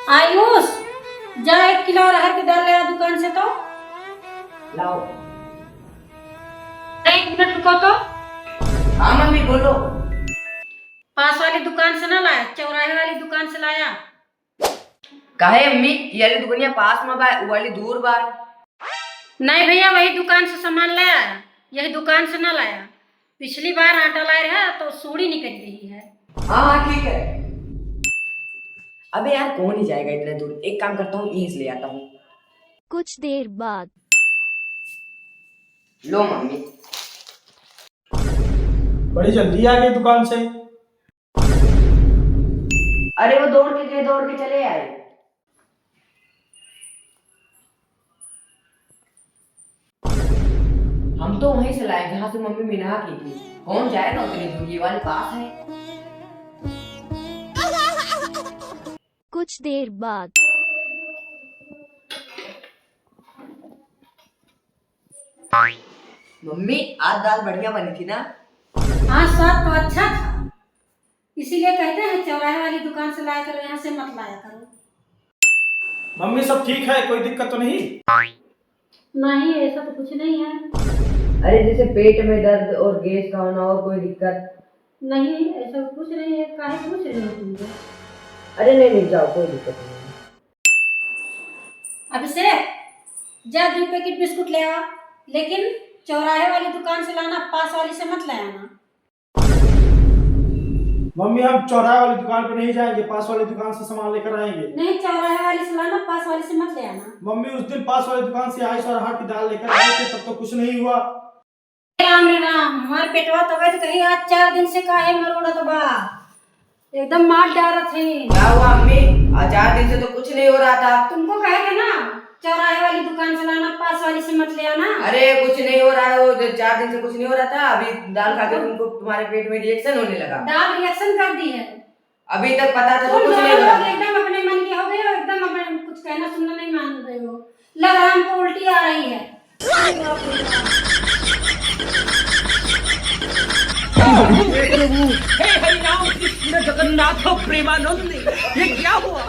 आयुष, जा 1 किलो अरहर की दाल ले आ दुकान से। तो लाओ। 1 मिनट रुको तो। हाँ मम्मी बोलो। पास वाली दुकान से ना लाया, चौराहे वाली दुकान से लाया। काहे अम्मी, ये वाली दुकानिया पास में बा, वो वाली दूर बा। नहीं भैया, वही दुकान से सामान लाया, यही दुकान से ना लाया। पिछली बार आटा लाए रहा तो सूड़ी निकल रही है। हाँ हाँ ठीक है। अबे यार कौन ही जाएगा इतने दूर, एक काम करता हूँ यहीं से ले आता हूँ। कुछ देर बाद। लो मम्मी। बड़ी जल्दी आ गई दुकान से। अरे वो दौड़ के गए, दौड़ के चले आए। हम तो वहीं से लाए जहाँ से मम्मी मिना की थी। कौन जाएगा उतनी दूर, ये वाले पास है। कुछ देर बाद। मम्मी आज दाल बढ़िया बनी थी ना? हाँ, स्वाद तो अच्छा था, इसीलिए कहते हैं चौराहे वाली दुकान से लाया करो, यहाँ से मत लाया करो। मम्मी सब ठीक है, कोई दिक्कत तो नहीं? नहीं, ऐसा तो कुछ नहीं है। अरे जैसे पेट में दर्द और गैस का होना और कोई दिक्कत? नहीं, ऐसा कुछ नहीं है। काहे पूछ रहे हो तुमको? अरे नहीं नहीं जाओ, कोई दिक्कत नहीं। अभिषेक, जा 2 पैकेट बिस्कुट ले आ, लेकिन चौराहे वाली दुकान से लाना, पास वाली से मत ले आना। मम्मी हम चौराहे वाली दुकान पे नहीं जाएंगे, पास वाली दुकान से सामान लेकर आएंगे। नहीं, चौराहे वाली से लाना, पास वाली से मत ले आना। मम्मी उस दिन पास वाली दुकान से आइस और अरहर की दाल लेकर आए थे, तब तो कुछ नहीं हुआ। राम रे राम, हमारे पेटवा तो वैसे कहीं आज 4 दिन से काहे मरोड़ा तो बा, एकदम मार डालत है। क्या हुआ अम्मी? आज 4 दिन से तो कुछ नहीं हो रहा था। तुमको कहे थे ना चौराहे वाली दुकान से लाना, पास वाली से मत ले आना। अरे कुछ नहीं हो रहा है, वो 4 दिन से कुछ नहीं हो रहा था। अभी दाल खा के तुमको तुम्हारे पेट में रिएक्शन होने लगा। दाल रिएक्शन कर दी है। अभी तक पता था तो तुम कुछ नहीं दोनों हो रहा लोग था। एकदम अपने मन के हो गए हो, एकदम अपने कुछ कहना सुनना नहीं मान रहे हो। लग रहा हमको उल्टी आ रही है। हे हरिनाम कृष्ण जगन्नाथ प्रेमानंद, ये क्या हुआ?